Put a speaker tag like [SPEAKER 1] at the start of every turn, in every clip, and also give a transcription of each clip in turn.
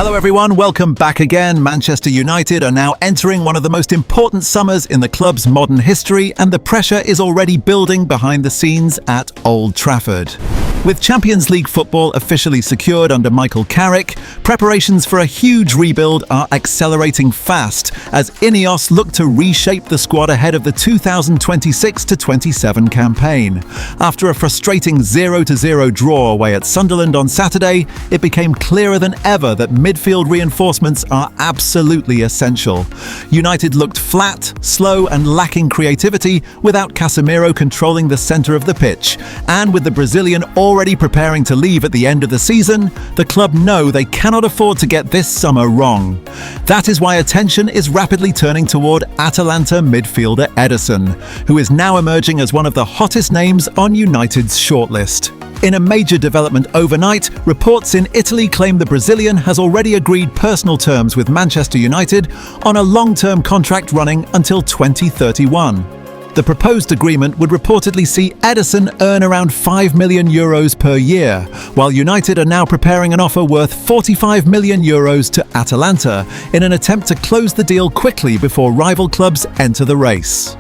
[SPEAKER 1] Hello everyone, welcome back again. Manchester United are now entering one of the most important summers in the club's modern history, and the pressure is already building behind the scenes at Old Trafford. With Champions League football officially secured under Michael Carrick, preparations for a huge rebuild are accelerating fast as Ineos look to reshape the squad ahead of the 2026-27 campaign. After a frustrating 0-0 draw away at Sunderland on Saturday, it became clearer than ever that midfield reinforcements are absolutely essential. United looked flat, slow and lacking creativity without Casemiro controlling the centre of the pitch, and with the Brazilian already preparing to leave at the end of the season, the club know they cannot afford to get this summer wrong. That is why attention is rapidly turning toward Atalanta midfielder Ederson, who is now emerging as one of the hottest names on United's shortlist. In a major development overnight, reports in Italy claim the Brazilian has already agreed personal terms with Manchester United on a long-term contract running until 2031. The proposed agreement would reportedly see Ederson earn around €5 million per year, while United are now preparing an offer worth €45 million to Atalanta in an attempt to close the deal quickly before rival clubs enter the race.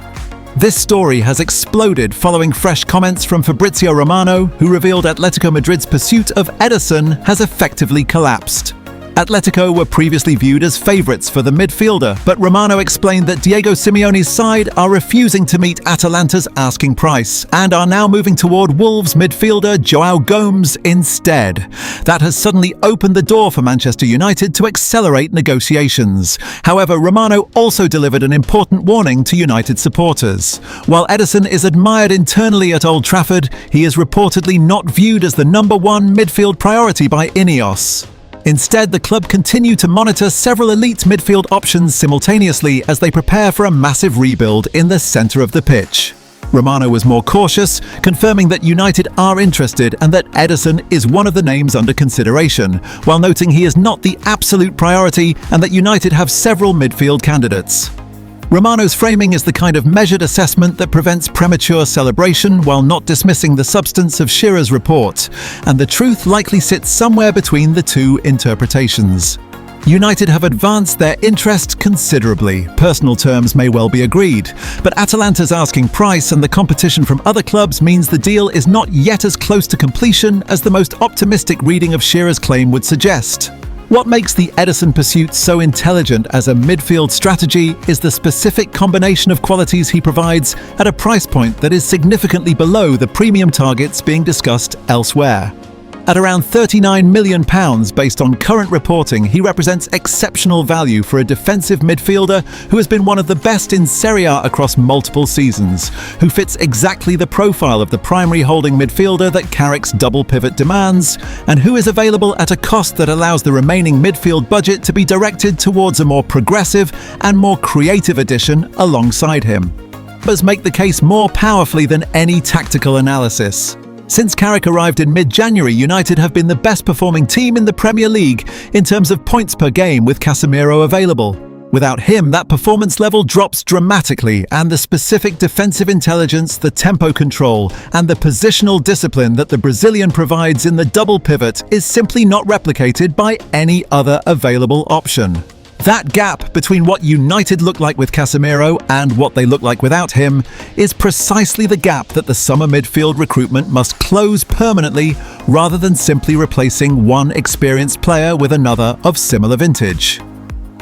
[SPEAKER 1] This story has exploded following fresh comments from Fabrizio Romano, who revealed Atletico Madrid's pursuit of Ederson has effectively collapsed. Atletico were previously viewed as favourites for the midfielder, but Romano explained that Diego Simeone's side are refusing to meet Atalanta's asking price and are now moving toward Wolves midfielder João Gomes instead. That has suddenly opened the door for Manchester United to accelerate negotiations. However, Romano also delivered an important warning to United supporters. While Ederson is admired internally at Old Trafford, he is reportedly not viewed as the #1 midfield priority by Ineos. Instead, the club continue to monitor several elite midfield options simultaneously as they prepare for a massive rebuild in the centre of the pitch. Romano was more cautious, confirming that United are interested and that Ederson is one of the names under consideration, while noting he is not the absolute priority and that United have several midfield candidates. Romano's framing is the kind of measured assessment that prevents premature celebration while not dismissing the substance of Shearer's report, and the truth likely sits somewhere between the two interpretations. United have advanced their interest considerably. Personal terms may well be agreed, but Atalanta's asking price and the competition from other clubs means the deal is not yet as close to completion as the most optimistic reading of Shearer's claim would suggest. What makes the Ederson pursuit so intelligent as a midfield strategy is the specific combination of qualities he provides at a price point that is significantly below the premium targets being discussed elsewhere. At around £39 million based on current reporting, he represents exceptional value for a defensive midfielder who has been one of the best in Serie A across multiple seasons, who fits exactly the profile of the primary holding midfielder that Carrick's double pivot demands, and who is available at a cost that allows the remaining midfield budget to be directed towards a more progressive and more creative addition alongside him. But make the case more powerfully than any tactical analysis. Since Carrick arrived in mid-January, United have been the best performing team in the Premier League in terms of points per game with Casemiro available. Without him, that performance level drops dramatically, and the specific defensive intelligence, the tempo control, and the positional discipline that the Brazilian provides in the double pivot is simply not replicated by any other available option. That gap between what United look like with Casemiro and what they look like without him is precisely the gap that the summer midfield recruitment must close permanently rather than simply replacing one experienced player with another of similar vintage.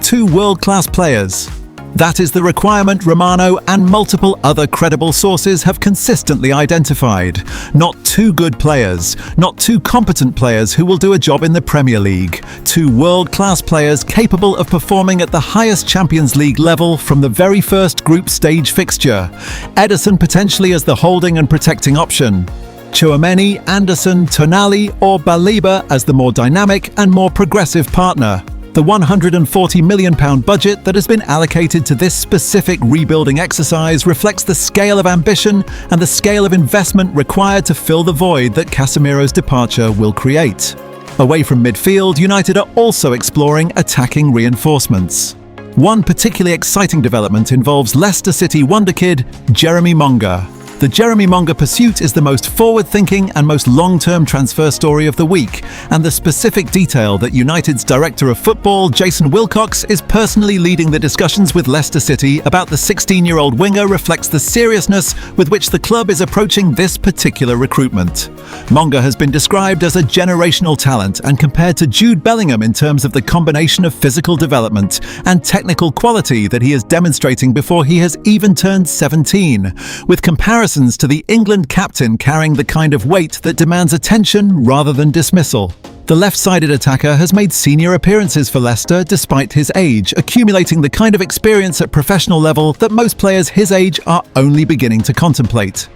[SPEAKER 1] Two world-class players. That is the requirement Romano and multiple other credible sources have consistently identified. Not two good players, not two competent players who will do a job in the Premier League. Two world-class players capable of performing at the highest Champions League level from the very first group stage fixture. Ederson potentially as the holding and protecting option. Tchouameni, Anderson, Tonali or Baleba as the more dynamic and more progressive partner. The £140 million budget that has been allocated to this specific rebuilding exercise reflects the scale of ambition and the scale of investment required to fill the void that Casemiro's departure will create. Away from midfield, United are also exploring attacking reinforcements. One particularly exciting development involves Leicester City wonderkid Jeremy Monga. The Jeremy Monga pursuit is the most forward-thinking and most long-term transfer story of the week, and the specific detail that United's Director of Football, Jason Wilcox, is personally leading the discussions with Leicester City about the 16-year-old winger reflects the seriousness with which the club is approaching this particular recruitment. Monga has been described as a generational talent and compared to Jude Bellingham in terms of the combination of physical development and technical quality that he is demonstrating before he has even turned 17, with comparisons to the England captain carrying the kind of weight that demands attention rather than dismissal. The left-sided attacker has made senior appearances for Leicester despite his age, accumulating the kind of experience at professional level that most players his age are only beginning to contemplate.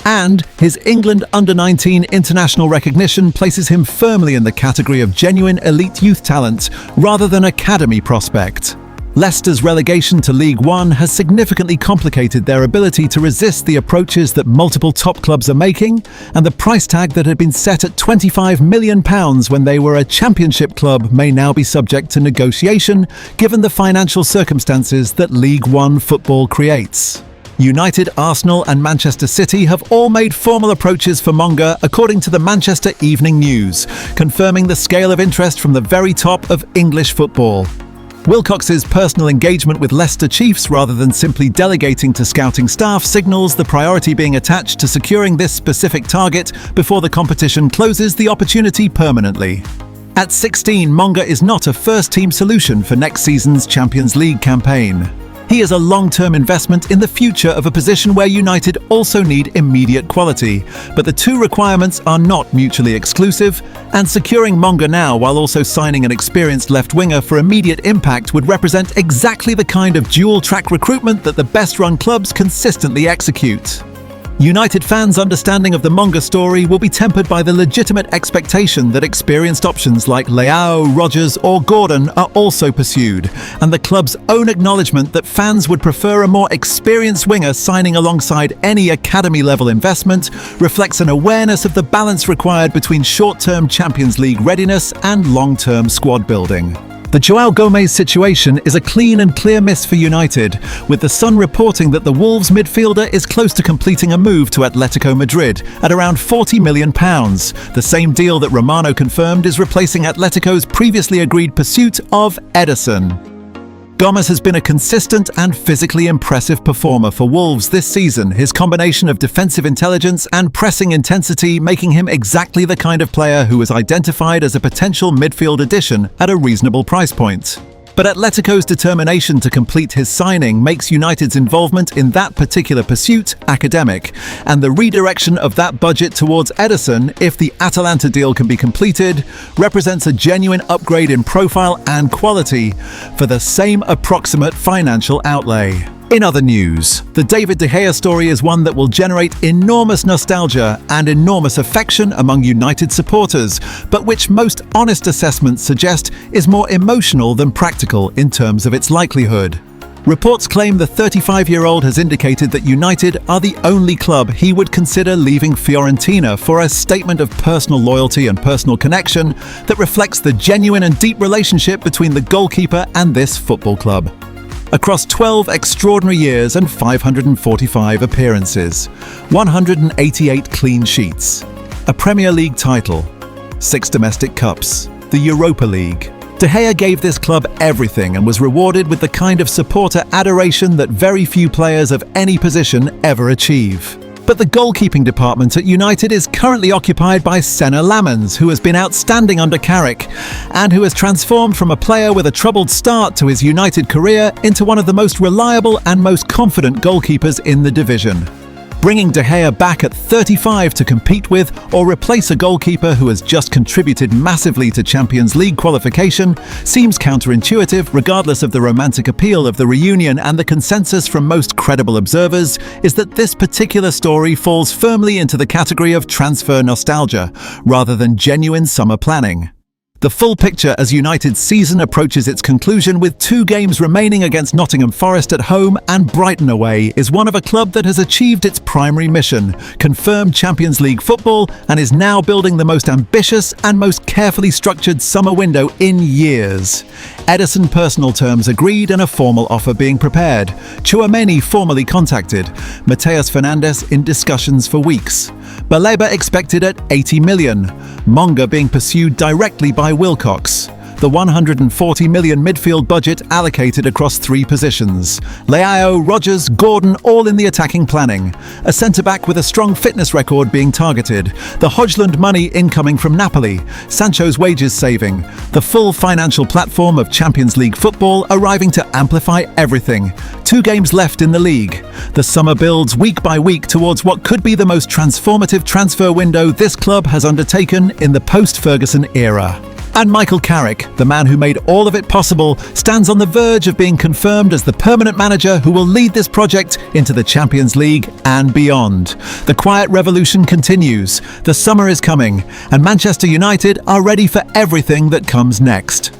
[SPEAKER 1] And his England under-19 international recognition places him firmly in the category of genuine elite youth talent rather than academy prospect. Leicester's relegation to League One has significantly complicated their ability to resist the approaches that multiple top clubs are making, and the price tag that had been set at £25 million when they were a championship club may now be subject to negotiation, given the financial circumstances that League One football creates. United, Arsenal and Manchester City have all made formal approaches for Monga, according to the Manchester Evening News, confirming the scale of interest from the very top of English football. Wilcox's personal engagement with Leicester Chiefs rather than simply delegating to scouting staff signals the priority being attached to securing this specific target before the competition closes the opportunity permanently. At 16, Monga is not a first-team solution for next season's Champions League campaign. He is a long-term investment in the future of a position where United also need immediate quality, but the two requirements are not mutually exclusive, and securing Monga now while also signing an experienced left winger for immediate impact would represent exactly the kind of dual-track recruitment that the best-run clubs consistently execute. United fans' understanding of the Monga story will be tempered by the legitimate expectation that experienced options like Leao, Rodgers or Gordon are also pursued, and the club's own acknowledgement that fans would prefer a more experienced winger signing alongside any academy-level investment reflects an awareness of the balance required between short-term Champions League readiness and long-term squad building. The João Gomez situation is a clean and clear miss for United, with The Sun reporting that the Wolves midfielder is close to completing a move to Atletico Madrid at around £40 million, the same deal that Romano confirmed is replacing Atletico's previously agreed pursuit of Ederson. Gomez has been a consistent and physically impressive performer for Wolves this season, his combination of defensive intelligence and pressing intensity making him exactly the kind of player who is identified as a potential midfield addition at a reasonable price point. But Atletico's determination to complete his signing makes United's involvement in that particular pursuit academic, and the redirection of that budget towards Ederson, if the Atalanta deal can be completed, represents a genuine upgrade in profile and quality for the same approximate financial outlay. In other news, the David De Gea story is one that will generate enormous nostalgia and enormous affection among United supporters, but which most honest assessments suggest is more emotional than practical in terms of its likelihood. Reports claim the 35-year-old has indicated that United are the only club he would consider leaving Fiorentina for a statement of personal loyalty and personal connection that reflects the genuine and deep relationship between the goalkeeper and this football club. Across 12 extraordinary years and 545 appearances, 188 clean sheets, a Premier League title, 6 domestic cups, the Europa League. De Gea gave this club everything and was rewarded with the kind of supporter adoration that very few players of any position ever achieve. But the goalkeeping department at United is currently occupied by Senna Lammens, who has been outstanding under Carrick, and who has transformed from a player with a troubled start to his United career into one of the most reliable and most confident goalkeepers in the division. Bringing De Gea back at 35 to compete with or replace a goalkeeper who has just contributed massively to Champions League qualification seems counterintuitive, regardless of the romantic appeal of the reunion, and the consensus from most credible observers is that this particular story falls firmly into the category of transfer nostalgia rather than genuine summer planning. The full picture as United's season approaches its conclusion with 2 games remaining against Nottingham Forest at home and Brighton away is one of a club that has achieved its primary mission, confirmed Champions League football, and is now building the most ambitious and most carefully structured summer window in years. Ederson personal terms agreed and a formal offer being prepared. Tchouameni formally contacted. Mateus Fernandes in discussions for weeks. Baleba expected at 80 million. Monga being pursued directly by Wilcox. The 140 million midfield budget allocated across 3 positions. Leao, Rodgers, Gordon all in the attacking planning. A centre-back with a strong fitness record being targeted. The Hodgland money incoming from Napoli. Sancho's wages saving. The full financial platform of Champions League football arriving to amplify everything. 2 games left in the league. The summer builds week by week towards what could be the most transformative transfer window this club has undertaken in the post-Ferguson era. And Michael Carrick, the man who made all of it possible, stands on the verge of being confirmed as the permanent manager who will lead this project into the Champions League and beyond. The quiet revolution continues, the summer is coming, and Manchester United are ready for everything that comes next.